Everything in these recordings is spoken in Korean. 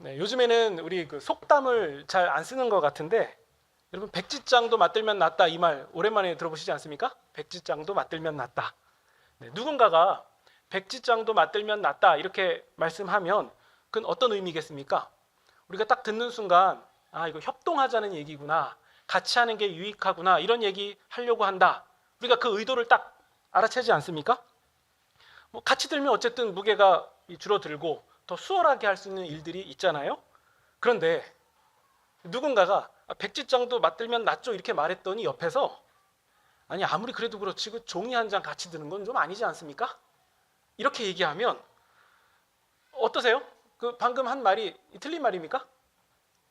네, 요즘에는 우리 그 속담을 잘 안 쓰는 것 같은데 여러분 백지장도 맞들면 낫다 이 말 오랜만에 들어보시지 않습니까? 백지장도 맞들면 낫다. 네, 누군가가 백지장도 맞들면 낫다 이렇게 말씀하면 그건 어떤 의미겠습니까? 우리가 딱 듣는 순간 아 이거 협동하자는 얘기구나, 같이 하는 게 유익하구나 이런 얘기 하려고 한다. 우리가 그 의도를 딱 알아채지 않습니까? 뭐 같이 들면 어쨌든 무게가 줄어들고 더 수월하게 할 수 있는 일들이 있잖아요. 그런데 누군가가 백지장도 맞들면 낫죠 이렇게 말했더니 옆에서 아니 아무리 그래도 그렇지 그 종이 한 장 같이 드는 건 좀 아니지 않습니까? 이렇게 얘기하면 어떠세요? 그 방금 한 말이 틀린 말입니까?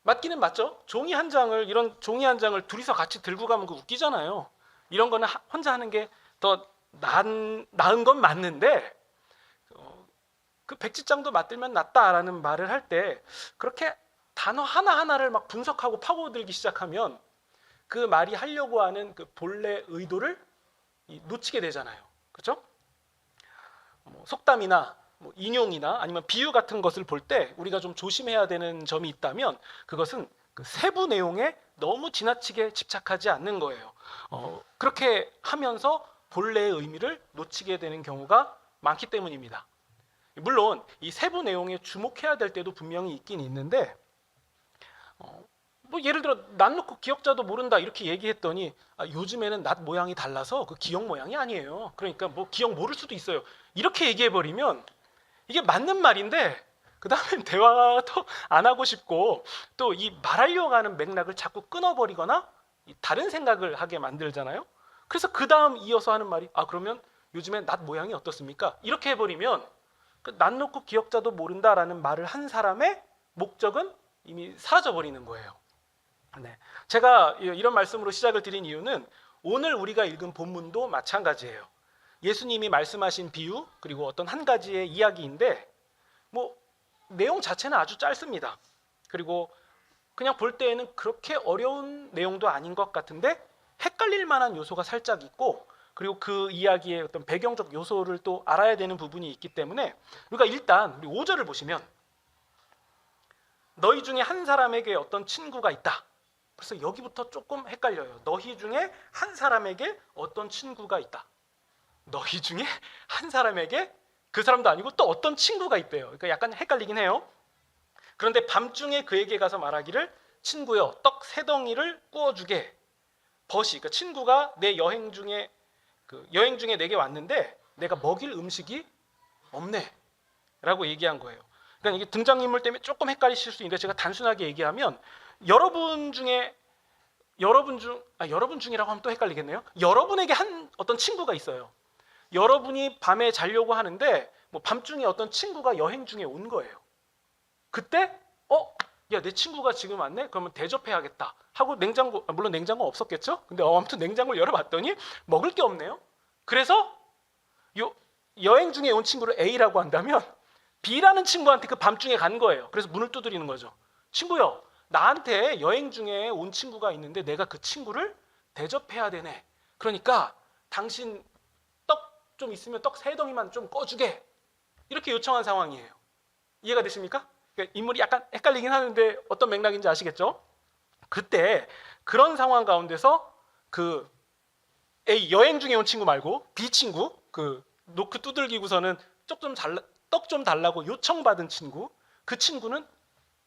맞기는 맞죠. 종이 한 장을 이런 종이 한 장을 둘이서 같이 들고 가면 그 웃기잖아요. 이런 거는 혼자 하는 게 더 나은 건 맞는데 그 백지장도 맞들면 낫다라는 말을 할 때 그렇게 단어 하나하나를 막 분석하고 파고들기 시작하면 그 말이 하려고 하는 그 본래 의도를 놓치게 되잖아요. 그렇죠? 뭐 속담이나 뭐 인용이나 아니면 비유 같은 것을 볼 때 우리가 좀 조심해야 되는 점이 있다면 그것은 그 세부 내용에 너무 지나치게 집착하지 않는 거예요. 그렇게 하면서 본래의 의미를 놓치게 되는 경우가 많기 때문입니다. 물론 이 세부 내용에 주목해야 될 때도 분명히 있긴 있는데 뭐 예를 들어 낫 놓고 기역자도 모른다 이렇게 얘기했더니 요즘에는 낫 모양이 달라서 그 기역 모양이 아니에요. 그러니까 뭐 기역 모를 수도 있어요. 이렇게 얘기해버리면 이게 맞는 말인데 그 다음엔 대화도 안 하고 싶고 또 이 말하려고 하는 맥락을 자꾸 끊어버리거나 다른 생각을 하게 만들잖아요. 그래서 그 다음 이어서 하는 말이 그러면 요즘엔 낫 모양이 어떻습니까? 이렇게 해버리면 낫 놓고 기역자도 모른다라는 말을 한 사람의 목적은 이미 사라져 버리는 거예요. 네. 제가 이런 말씀으로 시작을 드린 이유는 오늘 우리가 읽은 본문도 마찬가지예요. 예수님이 말씀하신 비유 그리고 어떤 한 가지의 이야기인데 뭐 내용 자체는 아주 짧습니다. 그리고 그냥 볼 때에는 그렇게 어려운 내용도 아닌 것 같은데 헷갈릴 만한 요소가 살짝 있고 그리고 그 이야기의 어떤 배경적 요소를 또 알아야 되는 부분이 있기 때문에 우리가 일단 우리 5절을 보시면 너희 중에 한 사람에게 어떤 친구가 있다. 그래서 여기부터 조금 헷갈려요. 너희 중에 한 사람에게 어떤 친구가 있다. 너희 중에 한 사람에게 그 사람도 아니고 또 어떤 친구가 있대요. 그러니까 약간 헷갈리긴 해요. 그런데 밤중에 그에게 가서 말하기를 친구여 떡 세 덩이를 구워주게. 벗이 그러니까 친구가 내 여행 중에 내게 왔는데 내가 먹일 음식이 없네 라고 얘기한 거예요. 그러니까 이게 등장인물 때문에 조금 헷갈리실 수 있는데 제가 단순하게 얘기하면 여러분 중이라고 하면 또 헷갈리겠네요. 여러분에게 한 어떤 친구가 있어요. 여러분이 밤에 자려고 하는데 뭐 밤중에 어떤 친구가 여행 중에 온 거예요. 그때 야, 내 친구가 지금 왔네? 그러면 대접해야겠다 하고 냉장고, 물론 냉장고 없었겠죠? 근데 아무튼 냉장고를 열어봤더니 먹을 게 없네요. 그래서 여행 중에 온 친구를 A라고 한다면 B라는 친구한테 그 밤중에 간 거예요. 그래서 문을 두드리는 거죠. 친구요, 나한테 여행 중에 온 친구가 있는데 내가 그 친구를 대접해야 되네. 그러니까 당신 떡 좀 있으면 떡 세 덩이만 좀 꺼주게. 이렇게 요청한 상황이에요. 이해가 되십니까? 그러니까 인물이 약간 헷갈리긴 하는데 어떤 맥락인지 아시겠죠? 그때 그런 상황 가운데서 그 A 여행 중에 온 친구 말고 B 친구 그 노크 두들기고서는 떡 좀 달라고 요청받은 친구, 그 친구는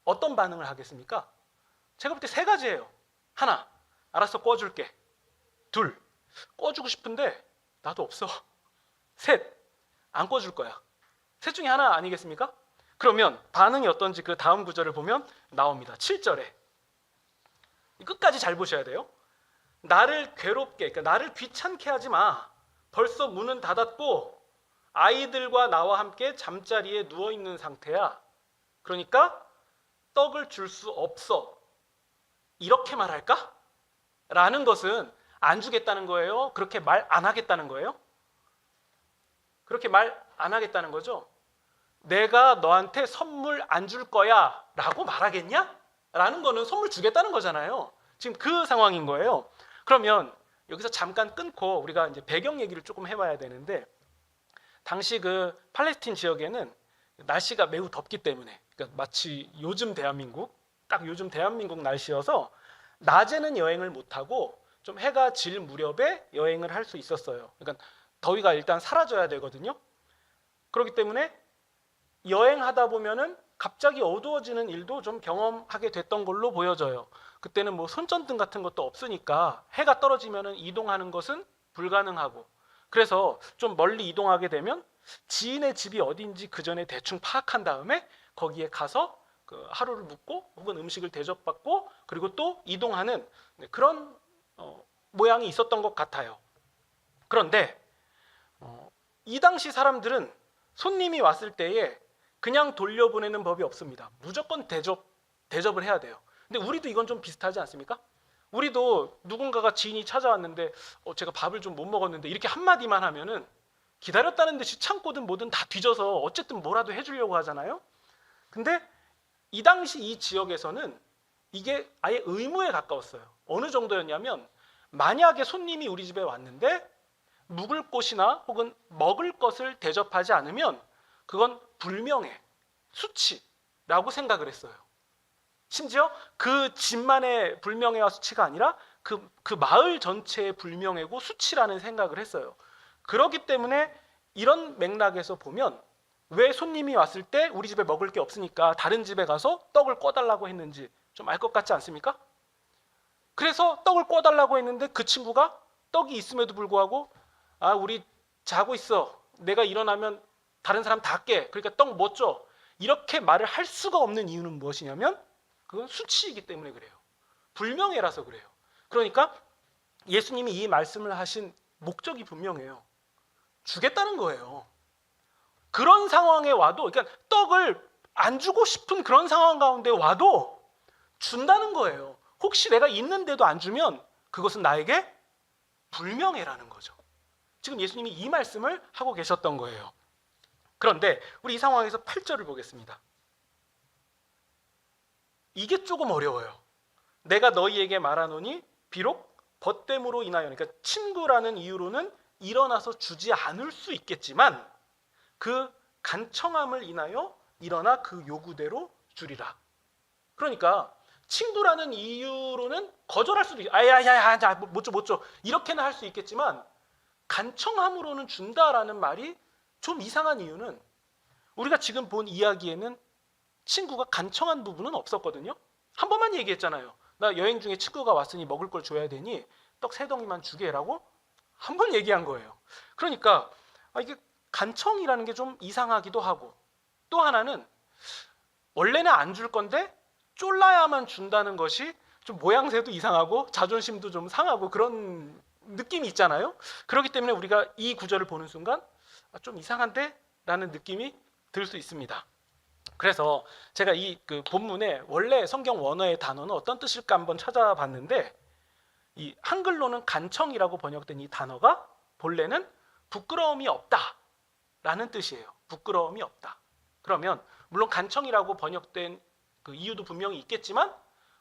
어떤 반응을 하겠습니까? 제가 볼 때 세 가지예요. 하나, 알았어 꺼줄게. 둘, 꺼주고 싶은데 나도 없어. 셋, 안 꺼줄 거야. 셋 중에 하나 아니겠습니까? 그러면 반응이 어떤지 그 다음 구절을 보면 나옵니다. 7절에 끝까지 잘 보셔야 돼요. 나를 괴롭게, 그러니까 나를 귀찮게 하지 마. 벌써 문은 닫았고 아이들과 나와 함께 잠자리에 누워 있는 상태야. 그러니까 떡을 줄 수 없어. 이렇게 말할까? 라는 것은 안 주겠다는 거예요? 그렇게 말 안 하겠다는 거예요? 그렇게 말 안 하겠다는 거죠? 내가 너한테 선물 안 줄 거야 라고 말하겠냐? 라는 거는 선물 주겠다는 거잖아요. 지금 그 상황인 거예요. 그러면 여기서 잠깐 끊고 우리가 이제 배경 얘기를 조금 해봐야 되는데 당시 그 팔레스틴 지역에는 날씨가 매우 덥기 때문에, 그러니까 마치 요즘 대한민국, 딱 요즘 대한민국 날씨여서 낮에는 여행을 못하고 좀 해가 질 무렵에 여행을 할 수 있었어요. 그러니까 더위가 일단 사라져야 되거든요. 그렇기 때문에 여행하다 보면은 갑자기 어두워지는 일도 좀 경험하게 됐던 걸로 보여져요. 그때는 뭐 손전등 같은 것도 없으니까 해가 떨어지면은 이동하는 것은 불가능하고, 그래서 좀 멀리 이동하게 되면 지인의 집이 어딘지 그 전에 대충 파악한 다음에 거기에 가서 그 하루를 묵고 혹은 음식을 대접받고 그리고 또 이동하는 그런 모양이 있었던 것 같아요. 그런데 이 당시 사람들은 손님이 왔을 때에 그냥 돌려보내는 법이 없습니다. 무조건 대접을 해야 돼요. 근데 우리도 이건 좀 비슷하지 않습니까? 우리도 누군가가 지인이 찾아왔는데 제가 밥을 좀 못 먹었는데 이렇게 한마디만 하면은 기다렸다는 듯이 창고든 뭐든 다 뒤져서 어쨌든 뭐라도 해주려고 하잖아요. 근데 이 당시 이 지역에서는 이게 아예 의무에 가까웠어요. 어느 정도였냐면 만약에 손님이 우리 집에 왔는데 묵을 곳이나 혹은 먹을 것을 대접하지 않으면 그건 불명예, 수치라고 생각을 했어요. 심지어 그 집만의 불명예와 수치가 아니라 그 마을 전체의 불명예고 수치라는 생각을 했어요. 그렇기 때문에 이런 맥락에서 보면 왜 손님이 왔을 때 우리 집에 먹을 게 없으니까 다른 집에 가서 떡을 꿔달라고 했는지 좀 알 것 같지 않습니까? 그래서 떡을 꿔달라고 했는데 그 친구가 떡이 있음에도 불구하고 우리 자고 있어. 내가 일어나면 다른 사람 다 깨. 그러니까 떡 못 줘. 이렇게 말을 할 수가 없는 이유는 무엇이냐면 그건 수치이기 때문에 그래요. 불명예라서 그래요. 그러니까 예수님이 이 말씀을 하신 목적이 분명해요. 주겠다는 거예요. 그런 상황에 와도, 그러니까 떡을 안 주고 싶은 그런 상황 가운데 와도 준다는 거예요. 혹시 내가 있는데도 안 주면 그것은 나에게 불명예라는 거죠. 지금 예수님이 이 말씀을 하고 계셨던 거예요. 그런데 우리 이 상황에서 8절을 보겠습니다. 이게 조금 어려워요. 내가 너희에게 말하노니 비록 벗됨으로 인하여, 그러니까 친구라는 이유로는 일어나서 주지 않을 수 있겠지만 그 간청함을 인하여 일어나 그 요구대로 주리라. 그러니까 친구라는 이유로는 거절할 수도 있어요. 아야야야 못 줘 이렇게는 할 수 있겠지만 간청함으로는 준다라는 말이 좀 이상한 이유는 우리가 지금 본 이야기에는 친구가 간청한 부분은 없었거든요. 한 번만 얘기했잖아요. 나 여행 중에 친구가 왔으니 먹을 걸 줘야 되니 떡 3덩이만 주게 해라고 한 번 얘기한 거예요. 그러니까 이게 간청이라는 게 좀 이상하기도 하고, 또 하나는 원래는 안 줄 건데 쫄라야만 준다는 것이 좀 모양새도 이상하고 자존심도 좀 상하고 그런 느낌이 있잖아요. 그렇기 때문에 우리가 이 구절을 보는 순간 좀 이상한데? 라는 느낌이 들 수 있습니다. 그래서 제가 이 본문에 원래 성경 원어의 단어는 어떤 뜻일까 한번 찾아봤는데, 이 한글로는 간청이라고 번역된 이 단어가 본래는 부끄러움이 없다라는 뜻이에요. 부끄러움이 없다. 그러면 물론 간청이라고 번역된 그 이유도 분명히 있겠지만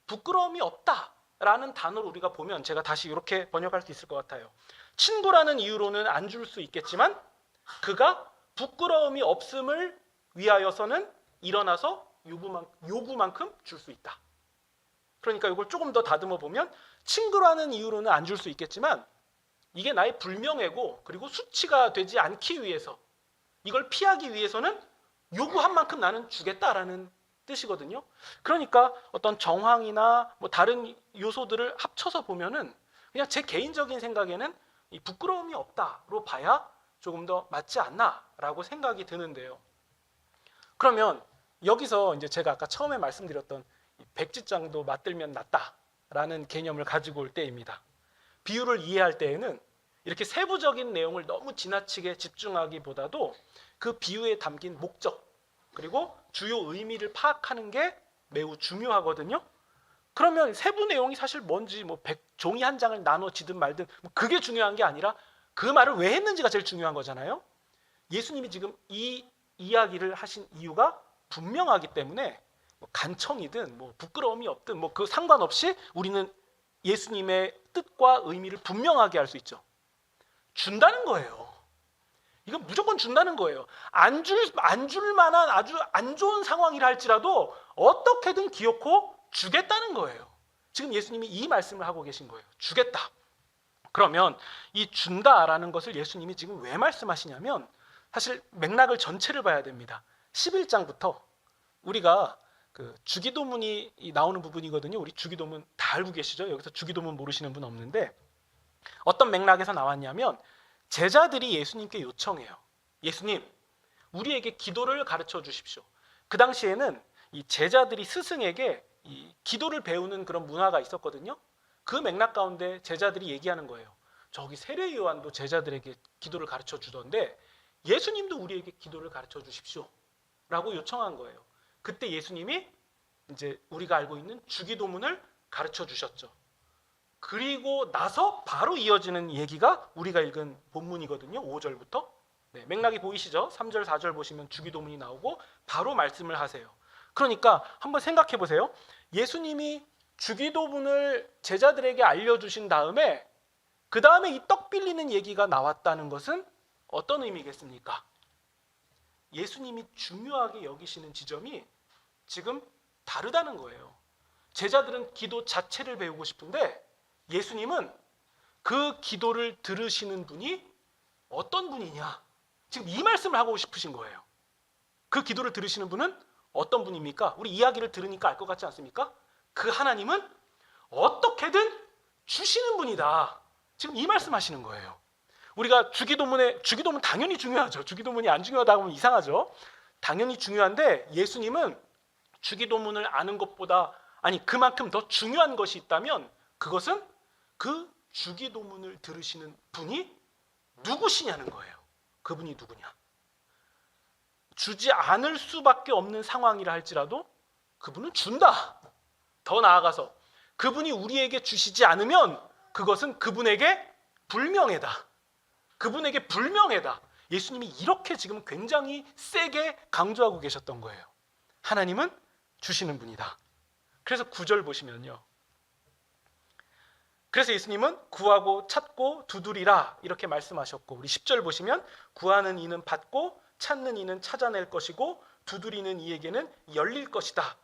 부끄러움이 없다라는 단어를 우리가 보면 제가 다시 이렇게 번역할 수 있을 것 같아요. 친구라는 이유로는 안 줄 수 있겠지만 그가 부끄러움이 없음을 위하여서는 일어나서 요구만큼 줄 수 있다. 그러니까 이걸 조금 더 다듬어 보면 친구라는 이유로는 안 줄 수 있겠지만 이게 나의 불명예고 그리고 수치가 되지 않기 위해서, 이걸 피하기 위해서는 요구한 만큼 나는 주겠다라는 뜻이거든요. 그러니까 어떤 정황이나 뭐 다른 요소들을 합쳐서 보면은 그냥 제 개인적인 생각에는 이 부끄러움이 없다로 봐야 조금 더 맞지 않나라고 생각이 드는데요. 그러면 여기서 이제 제가 아까 처음에 말씀드렸던 백지장도 맞들면 낫다라는 개념을 가지고 올 때입니다. 비유를 이해할 때에는 이렇게 세부적인 내용을 너무 지나치게 집중하기보다도 그 비유에 담긴 목적 그리고 주요 의미를 파악하는 게 매우 중요하거든요. 그러면 세부 내용이 사실 뭔지 뭐 종이 한 장을 나눠지든 말든 뭐 그게 중요한 게 아니라 그 말을 왜 했는지가 제일 중요한 거잖아요. 예수님이 지금 이 이야기를 하신 이유가 분명하기 때문에 뭐 간청이든 뭐 부끄러움이 없든 뭐 그 상관없이 우리는 예수님의 뜻과 의미를 분명하게 할 수 있죠. 준다는 거예요. 이건 무조건 준다는 거예요. 안 줄 만한 아주 안 좋은 상황이라 할지라도 어떻게든 기어코 주겠다는 거예요. 지금 예수님이 이 말씀을 하고 계신 거예요. 주겠다. 그러면 이 준다라는 것을 예수님이 지금 왜 말씀하시냐면 사실 맥락을 전체를 봐야 됩니다. 11장부터 우리가 그 주기도문이 나오는 부분이거든요. 우리 주기도문 다 알고 계시죠? 여기서 주기도문 모르시는 분 없는데 어떤 맥락에서 나왔냐면 제자들이 예수님께 요청해요. 예수님, 우리에게 기도를 가르쳐 주십시오. 그 당시에는 이 제자들이 스승에게 이 기도를 배우는 그런 문화가 있었거든요. 그 맥락 가운데 제자들이 얘기하는 거예요. 저기 세례 요한도 제자들에게 기도를 가르쳐 주던데 예수님도 우리에게 기도를 가르쳐 주십시오. 라고 요청한 거예요. 그때 예수님이 이제 우리가 알고 있는 주기도문을 가르쳐 주셨죠. 그리고 나서 바로 이어지는 얘기가 우리가 읽은 본문이거든요. 5절부터. 네, 맥락이 보이시죠? 3절, 4절 보시면 주기도문이 나오고 바로 말씀을 하세요. 그러니까 한번 생각해 보세요. 예수님이 주기도문을 제자들에게 알려주신 다음에 그 다음에 이 떡 빌리는 얘기가 나왔다는 것은 어떤 의미겠습니까? 예수님이 중요하게 여기시는 지점이 지금 다르다는 거예요. 제자들은 기도 자체를 배우고 싶은데 예수님은 그 기도를 들으시는 분이 어떤 분이냐? 지금 이 말씀을 하고 싶으신 거예요. 그 기도를 들으시는 분은 어떤 분입니까? 우리 이야기를 들으니까 알 것 같지 않습니까? 그 하나님은 어떻게든 주시는 분이다. 지금 이 말씀하시는 거예요. 우리가 주기도문 당연히 중요하죠. 주기도문이 안 중요하다고 하면 이상하죠. 당연히 중요한데 예수님은 주기도문을 아는 것보다 그만큼 더 중요한 것이 있다면 그것은 그 주기도문을 들으시는 분이 누구시냐는 거예요. 그분이 누구냐? 주지 않을 수밖에 없는 상황이라 할지라도 그분은 준다. 더 나아가서 그분이 우리에게 주시지 않으면 그것은 그분에게 불명예다. 그분에게 불명예다. 예수님이 이렇게 지금 굉장히 세게 강조하고 계셨던 거예요. 하나님은 주시는 분이다. 그래서 9절 보시면요. 그래서 예수님은 구하고 찾고 두드리라 이렇게 말씀하셨고 우리 10절 보시면 구하는 이는 받고 찾는 이는 찾아낼 것이고 두드리는 이에게는 열릴 것이다.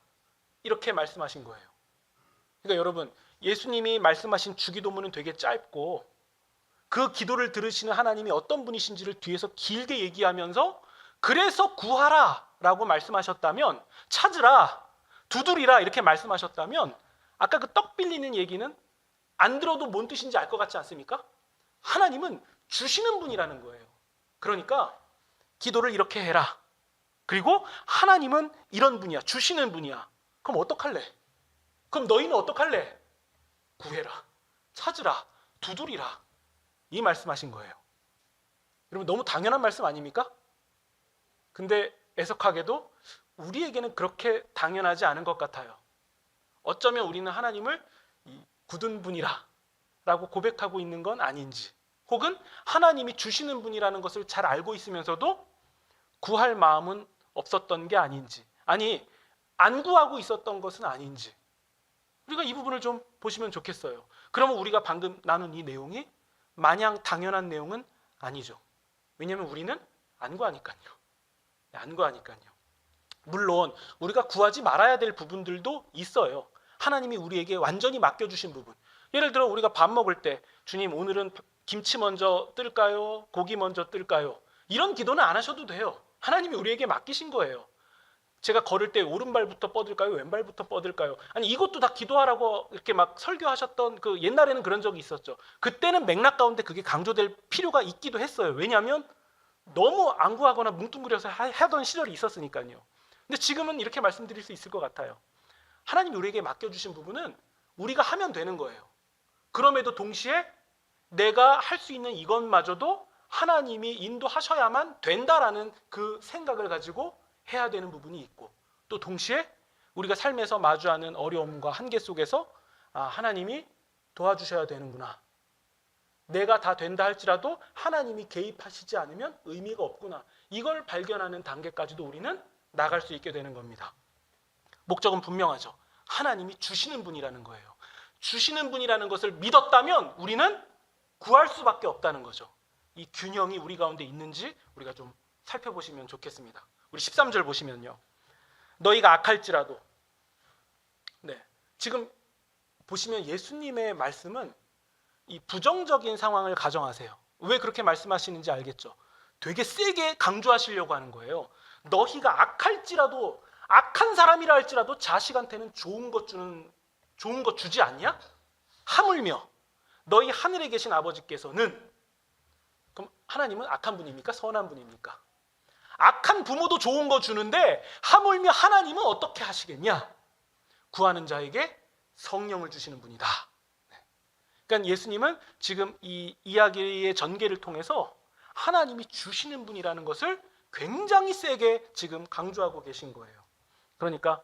이렇게 말씀하신 거예요. 그러니까 여러분 예수님이 말씀하신 주기도문은 되게 짧고 그 기도를 들으시는 하나님이 어떤 분이신지를 뒤에서 길게 얘기하면서 그래서 구하라 라고 말씀하셨다면 찾으라 두드리라 이렇게 말씀하셨다면 아까 그 떡 빌리는 얘기는 안 들어도 뭔 뜻인지 알 것 같지 않습니까? 하나님은 주시는 분이라는 거예요. 그러니까 기도를 이렇게 해라. 그리고 하나님은 이런 분이야. 주시는 분이야. 그럼 어떡할래? 그럼 너희는 어떡할래? 구해라. 찾으라. 두드리라. 이 말씀하신 거예요. 여러분 너무 당연한 말씀 아닙니까? 근데 애석하게도 우리에게는 그렇게 당연하지 않은 것 같아요. 어쩌면 우리는 하나님을 굳은 분이라 라고 고백하고 있는 건 아닌지 혹은 하나님이 주시는 분이라는 것을 잘 알고 있으면서도 구할 마음은 없었던 게 아닌지 안 구하고 있었던 것은 아닌지 우리가 이 부분을 좀 보시면 좋겠어요. 그러면 우리가 방금 나눈 이 내용이 마냥 당연한 내용은 아니죠. 왜냐하면 우리는 안 구하니까요. 안 구하니까요. 물론 우리가 구하지 말아야 될 부분들도 있어요. 하나님이 우리에게 완전히 맡겨주신 부분. 예를 들어 우리가 밥 먹을 때 주님 오늘은 김치 먼저 뜰까요? 고기 먼저 뜰까요? 이런 기도는 안 하셔도 돼요. 하나님이 우리에게 맡기신 거예요. 제가 걸을 때 오른발부터 뻗을까요? 왼발부터 뻗을까요? 이것도 다 기도하라고 이렇게 막 설교하셨던 그 옛날에는 그런 적이 있었죠. 그때는 맥락 가운데 그게 강조될 필요가 있기도 했어요. 왜냐하면 너무 안 구하거나 뭉뚱그려서 하던 시절이 있었으니까요. 근데 지금은 이렇게 말씀드릴 수 있을 것 같아요. 하나님이 우리에게 맡겨주신 부분은 우리가 하면 되는 거예요. 그럼에도 동시에 내가 할 수 있는 이것마저도 하나님이 인도하셔야만 된다라는 그 생각을 가지고 해야 되는 부분이 있고 또 동시에 우리가 삶에서 마주하는 어려움과 한계 속에서 하나님이 도와주셔야 되는구나. 내가 다 된다 할지라도 하나님이 개입하시지 않으면 의미가 없구나. 이걸 발견하는 단계까지도 우리는 나갈 수 있게 되는 겁니다. 목적은 분명하죠. 하나님이 주시는 분이라는 거예요. 주시는 분이라는 것을 믿었다면 우리는 구할 수밖에 없다는 거죠. 이 균형이 우리 가운데 있는지 우리가 좀 살펴보시면 좋겠습니다. 우리 13절 보시면요. 너희가 악할지라도. 네. 지금 보시면 예수님의 말씀은 이 부정적인 상황을 가정하세요. 왜 그렇게 말씀하시는지 알겠죠? 되게 세게 강조하시려고 하는 거예요. 너희가 악할지라도, 악한 사람이라 할지라도 자식한테는 좋은 것 주지 않냐? 하물며 너희 하늘에 계신 아버지께서는, 그럼 하나님은 악한 분입니까? 선한 분입니까? 악한 부모도 좋은 거 주는데 하물며 하나님은 어떻게 하시겠냐? 구하는 자에게 성령을 주시는 분이다. 그러니까 예수님은 지금 이 이야기의 전개를 통해서 하나님이 주시는 분이라는 것을 굉장히 세게 지금 강조하고 계신 거예요. 그러니까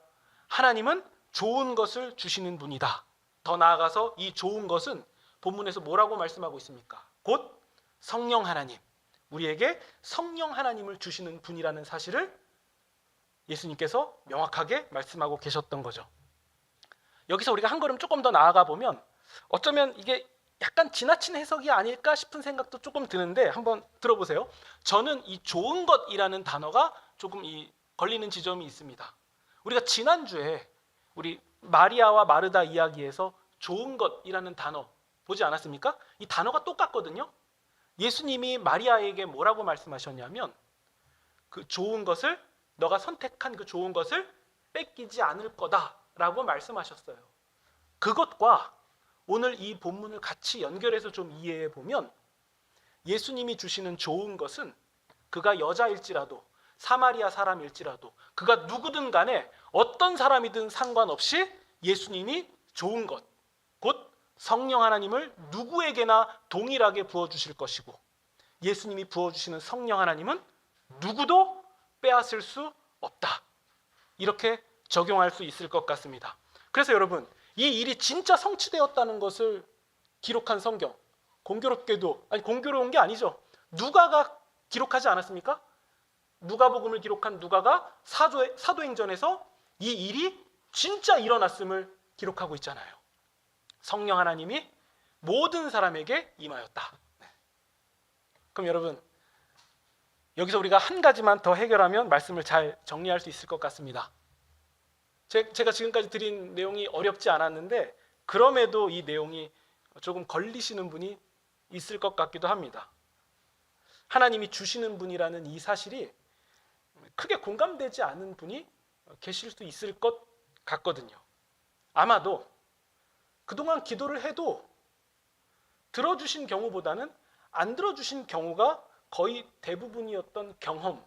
하나님은 좋은 것을 주시는 분이다. 더 나아가서 이 좋은 것은 본문에서 뭐라고 말씀하고 있습니까? 곧 성령 하나님, 우리에게 성령 하나님을 주시는 분이라는 사실을 예수님께서 명확하게 말씀하고 계셨던 거죠. 여기서 우리가 한 걸음 조금 더 나아가 보면 어쩌면 이게 약간 지나친 해석이 아닐까 싶은 생각도 조금 드는데 한번 들어보세요. 저는 이 좋은 것이라는 단어가 조금 걸리는 지점이 있습니다. 우리가 지난주에 우리 마리아와 마르다 이야기에서 좋은 것이라는 단어 보지 않았습니까? 이 단어가 똑같거든요. 예수님이 마리아에게 뭐라고 말씀하셨냐면 그 좋은 것을, 너가 선택한 그 좋은 것을 뺏기지 않을 거다라고 말씀하셨어요. 그것과 오늘 이 본문을 같이 연결해서 좀 이해해 보면 예수님이 주시는 좋은 것은 그가 여자일지라도 사마리아 사람일지라도 그가 누구든 간에 어떤 사람이든 상관없이 예수님이 좋은 것, 곧 성령 하나님을 누구에게나 동일하게 부어주실 것이고 예수님이 부어주시는 성령 하나님은 누구도 빼앗을 수 없다. 이렇게 적용할 수 있을 것 같습니다. 그래서 여러분, 이 일이 진짜 성취되었다는 것을 기록한 성경, 공교로운 게 아니죠. 누가가 기록하지 않았습니까? 누가복음을 기록한 누가가 사도행전에서 이 일이 진짜 일어났음을 기록하고 있잖아요. 성령 하나님이 모든 사람에게 임하였다. 그럼 여러분, 여기서 우리가 한 가지만 더 해결하면 말씀을 잘 정리할 수 있을 것 같습니다. 제가 지금까지 드린 내용이 어렵지 않았는데 그럼에도 이 내용이 조금 걸리시는 분이 있을 것 같기도 합니다. 하나님이 주시는 분이라는 이 사실이 크게 공감되지 않은 분이 계실 수 있을 것 같거든요. 아마도 그동안 기도를 해도 들어주신 경우보다는 안 들어주신 경우가 거의 대부분이었던 경험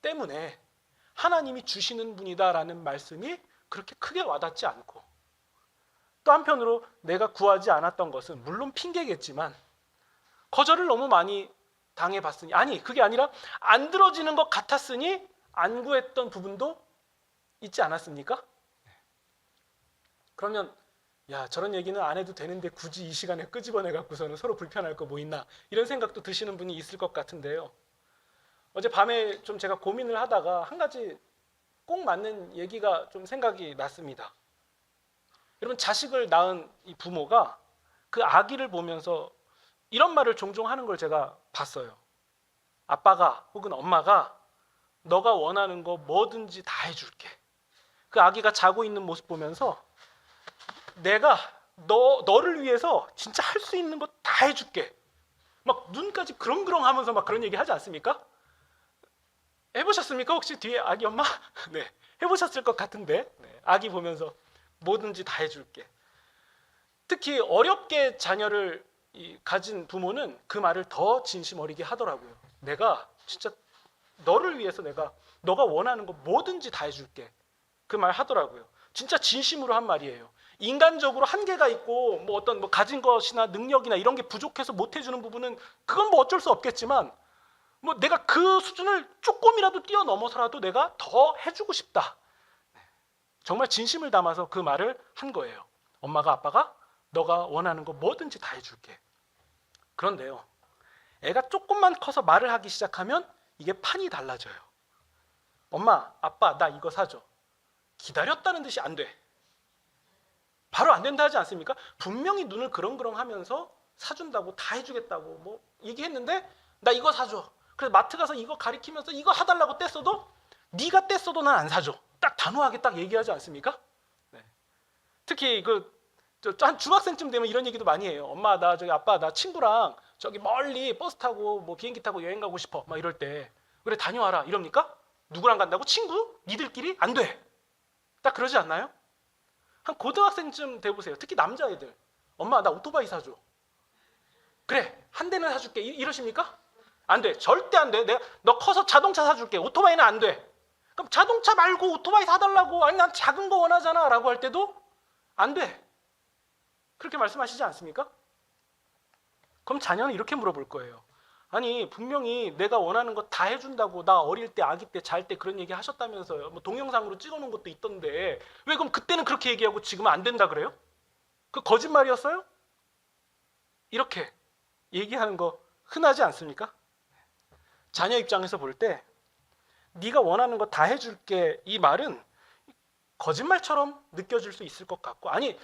때문에 하나님이 주시는 분이다라는 말씀이 그렇게 크게 와닿지 않고, 또 한편으로 내가 구하지 않았던 것은 물론 핑계겠지만 거절을 너무 많이 당해봤으니, 아니 그게 아니라 안 들어지는 것 같았으니 안 구했던 부분도 있지 않았습니까? 그러면 야, 저런 얘기는 안 해도 되는데 굳이 이 시간에 끄집어내 갖고서는 서로 불편할 거 뭐 있나, 이런 생각도 드시는 분이 있을 것 같은데요. 어제 밤에 좀 제가 고민을 하다가 한 가지 꼭 맞는 얘기가 좀 생각이 났습니다. 여러분, 자식을 낳은 이 부모가 그 아기를 보면서 이런 말을 종종 하는 걸 제가 봤어요. 아빠가 혹은 엄마가 너가 원하는 거 뭐든지 다 해줄게. 그 아기가 자고 있는 모습 보면서 내가 너를 위해서 진짜 할 수 있는 거 다 해줄게. 막 눈까지 그렁그렁 하면서 막 그런 얘기 하지 않습니까? 해보셨습니까? 혹시 뒤에 아기 엄마? 네, 해보셨을 것 같은데. 네, 아기 보면서 뭐든지 다 해줄게. 특히 어렵게 자녀를 가진 부모는 그 말을 더 진심 어리게 하더라고요. 내가 진짜 너를 위해서 너가 원하는 거 뭐든지 다 해줄게. 그 말 하더라고요. 진짜 진심으로 한 말이에요. 인간적으로 한계가 있고 어떤 가진 것이나 능력이나 이런 게 부족해서 못 해주는 부분은 그건 어쩔 수 없겠지만 내가 그 수준을 조금이라도 뛰어넘어서라도 내가 더 해주고 싶다. 정말 진심을 담아서 그 말을 한 거예요. 엄마가 아빠가 너가 원하는 거 뭐든지 다 해줄게. 그런데요, 애가 조금만 커서 말을 하기 시작하면 이게 판이 달라져요. 엄마, 아빠, 나 이거 사줘. 기다렸다는 듯이 안 돼. 바로 안 된다 하지 않습니까? 분명히 눈을 그렁그렁 하면서 사준다고 다 해주겠다고 뭐 얘기했는데 나 이거 사줘. 그래서 마트 가서 이거 가리키면서 이거 사달라고 뗐어도 네가 뗐어도 난 안 사줘. 딱 단호하게 딱 얘기하지 않습니까? 네. 특히 한 중학생쯤 되면 이런 얘기도 많이 해요. 엄마 나 저기 아빠 나 친구랑 저기 멀리 버스 타고 뭐 비행기 타고 여행 가고 싶어. 막 이럴 때 그래 다녀와라 이럽니까? 누구랑 간다고? 친구? 니들끼리? 안 돼. 딱 그러지 않나요? 한 고등학생쯤 돼보세요. 특히 남자애들. 엄마 나 오토바이 사줘. 그래 한 대는 사줄게. 이러십니까? 안 돼. 절대 안 돼. 너 커서 자동차 사줄게. 오토바이는 안 돼. 그럼 자동차 말고 오토바이 사달라고. 아니 난 작은 거 원하잖아 라고 할 때도 안 돼. 그렇게 말씀하시지 않습니까? 그럼 자녀는 이렇게 물어볼 거예요. 아니 분명히 내가 원하는 거 다 해준다고 나 어릴 때 아기 때 잘 때 그런 얘기 하셨다면서요. 뭐 동영상으로 찍어놓은 것도 있던데 왜 그럼 그때는 그렇게 얘기하고 지금은 안 된다 그래요? 그 거짓말이었어요? 이렇게 얘기하는 거 흔하지 않습니까? 자녀 입장에서 볼 때 네가 원하는 거 다 해줄게 이 말은 거짓말처럼 느껴질 수 있을 것 같고 아니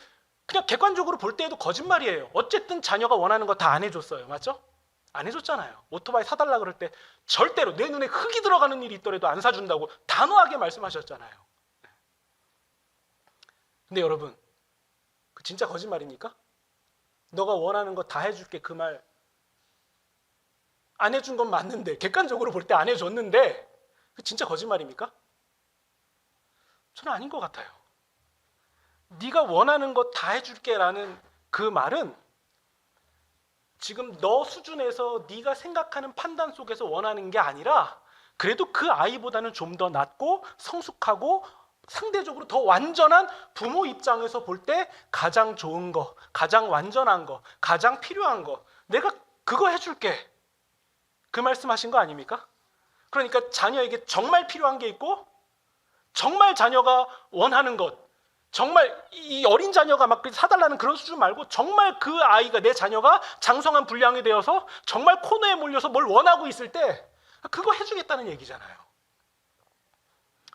그냥 객관적으로 볼 때에도 거짓말이에요. 어쨌든 자녀가 원하는 거 다 안 해줬어요. 맞죠? 안 해줬잖아요. 오토바이 사달라 그럴 때 절대로 내 눈에 흙이 들어가는 일이 있더라도 안 사준다고 단호하게 말씀하셨잖아요. 근데 여러분 그 진짜 거짓말입니까? 너가 원하는 거 다 해줄게 그 말 안 해준 건 맞는데 객관적으로 볼 때 안 해줬는데 그 진짜 거짓말입니까? 저는 아닌 것 같아요. 네가 원하는 거 다 해줄게 라는 그 말은 지금 너 수준에서 네가 생각하는 판단 속에서 원하는 게 아니라 그래도 그 아이보다는 좀 더 낫고 성숙하고 상대적으로 더 완전한 부모 입장에서 볼 때 가장 좋은 거, 가장 완전한 거, 가장 필요한 거 내가 그거 해줄게 그 말씀하신 거 아닙니까? 그러니까 자녀에게 정말 필요한 게 있고 정말 자녀가 원하는 것 정말 이 어린 자녀가 막 사달라는 그런 수준 말고 정말 그 아이가 내 자녀가 장성한 분량이 되어서 정말 코너에 몰려서 뭘 원하고 있을 때 그거 해주겠다는 얘기잖아요.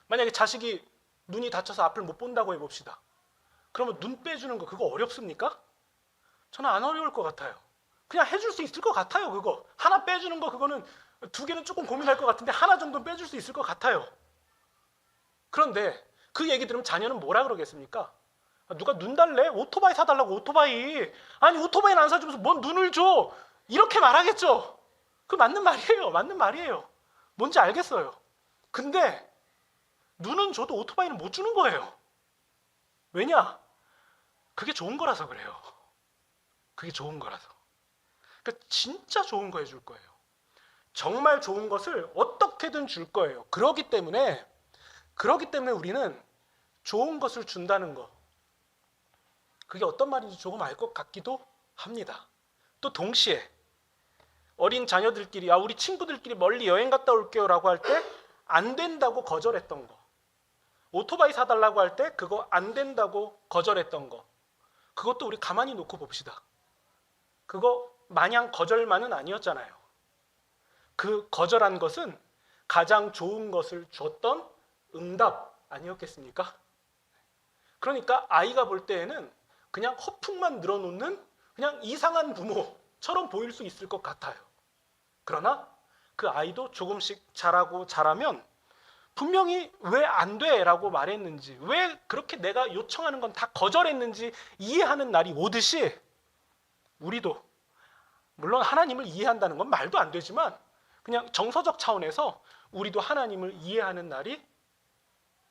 만약에 자식이 눈이 다쳐서 앞을 못 본다고 해봅시다. 그러면 눈 빼주는 거 그거 어렵습니까? 저는 안 어려울 것 같아요. 그냥 해줄 수 있을 것 같아요. 그거 하나 빼주는 거 그거는 두 개는 조금 고민할 것 같은데 하나 정도는 빼줄 수 있을 것 같아요. 그런데 그 얘기 들으면 자녀는 뭐라 그러겠습니까? 누가 눈 달래? 오토바이 사달라고 오토바이. 아니 오토바이는 안 사주면서 뭔 눈을 줘? 이렇게 말하겠죠. 그 맞는 말이에요. 맞는 말이에요. 뭔지 알겠어요. 근데 눈은 줘도 오토바이는 못 주는 거예요. 왜냐? 그게 좋은 거라서 그래요. 그게 좋은 거라서. 그러니까 진짜 좋은 거 해줄 거예요. 정말 좋은 것을 어떻게든 줄 거예요. 그러기 때문에 우리는 좋은 것을 준다는 거 그게 어떤 말인지 조금 알 것 같기도 합니다. 또 동시에 어린 자녀들끼리 우리 친구들끼리 멀리 여행 갔다 올게요 라고 할 때 안 된다고 거절했던 거 오토바이 사달라고 할 때 그거 안 된다고 거절했던 거 그것도 우리 가만히 놓고 봅시다. 그거 마냥 거절만은 아니었잖아요. 그 거절한 것은 가장 좋은 것을 줬던 응답 아니었겠습니까? 그러니까 아이가 볼 때에는 그냥 허풍만 늘어놓는 그냥 이상한 부모처럼 보일 수 있을 것 같아요. 그러나 그 아이도 조금씩 자라면 분명히 왜 안 돼? 라고 말했는지 왜 그렇게 내가 요청하는 건 다 거절했는지 이해하는 날이 오듯이 우리도 물론 하나님을 이해한다는 건 말도 안 되지만 그냥 정서적 차원에서 우리도 하나님을 이해하는 날이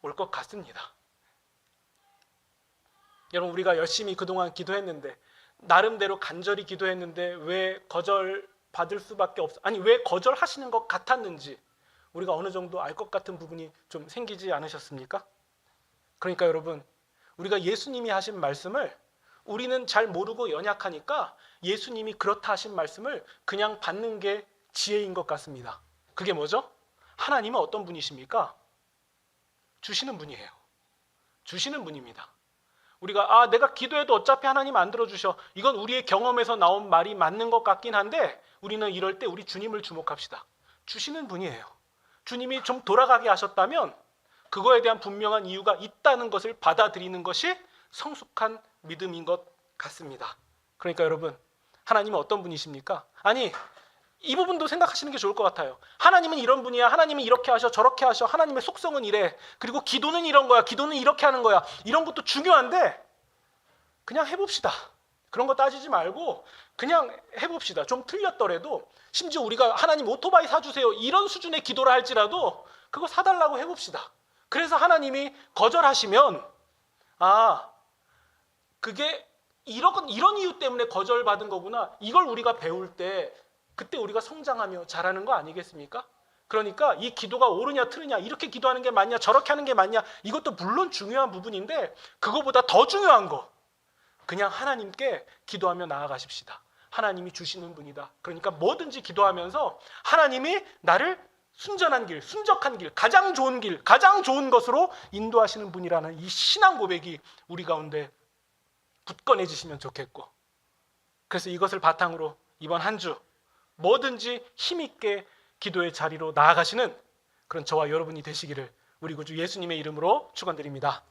올 것 같습니다. 여러분 우리가 열심히 그동안 기도했는데 나름대로 간절히 기도했는데 왜 거절받을 수밖에 왜 거절하시는 것 같았는지 우리가 어느 정도 알 것 같은 부분이 좀 생기지 않으셨습니까? 그러니까 여러분 우리가 예수님이 하신 말씀을 우리는 잘 모르고 연약하니까 예수님이 그렇다 하신 말씀을 그냥 받는 게 지혜인 것 같습니다. 그게 뭐죠? 하나님은 어떤 분이십니까? 주시는 분이에요. 주시는 분입니다. 우리가 내가 기도해도 어차피 하나님 안 들어주셔. 이건 우리의 경험에서 나온 말이 맞는 것 같긴 한데 우리는 이럴 때 우리 주님을 주목합시다. 주시는 분이에요. 주님이 좀 돌아가게 하셨다면 그거에 대한 분명한 이유가 있다는 것을 받아들이는 것이 성숙한 믿음인 것 같습니다. 그러니까 여러분 하나님은 어떤 분이십니까? 아니, 이 부분도 생각하시는 게 좋을 것 같아요. 하나님은 이런 분이야. 하나님은 이렇게 하셔, 저렇게 하셔. 하나님의 속성은 이래. 그리고 기도는 이런 거야. 기도는 이렇게 하는 거야. 이런 것도 중요한데 그냥 해봅시다. 그런 거 따지지 말고 그냥 해봅시다. 좀 틀렸더라도, 심지어 우리가 하나님 오토바이 사주세요 이런 수준의 기도를 할지라도 그거 사달라고 해봅시다. 그래서 하나님이 거절하시면, 아, 그게 이런 이유 때문에 거절받은 거구나. 이걸 우리가 배울 때 그때 우리가 성장하며 잘하는 거 아니겠습니까? 그러니까 이 기도가 옳으냐 틀리냐, 이렇게 기도하는 게 맞냐 저렇게 하는 게 맞냐, 이것도 물론 중요한 부분인데 그거보다 더 중요한 거, 그냥 하나님께 기도하며 나아가십시다. 하나님이 주시는 분이다. 그러니까 뭐든지 기도하면서 하나님이 나를 순전한 길, 순적한 길, 가장 좋은 길, 가장 좋은 것으로 인도하시는 분이라는 이 신앙 고백이 우리 가운데 굳건해지시면 좋겠고, 그래서 이것을 바탕으로 이번 한 주 뭐든지 힘있게 기도의 자리로 나아가시는 그런 저와 여러분이 되시기를 우리 구주 예수님의 이름으로 축원드립니다.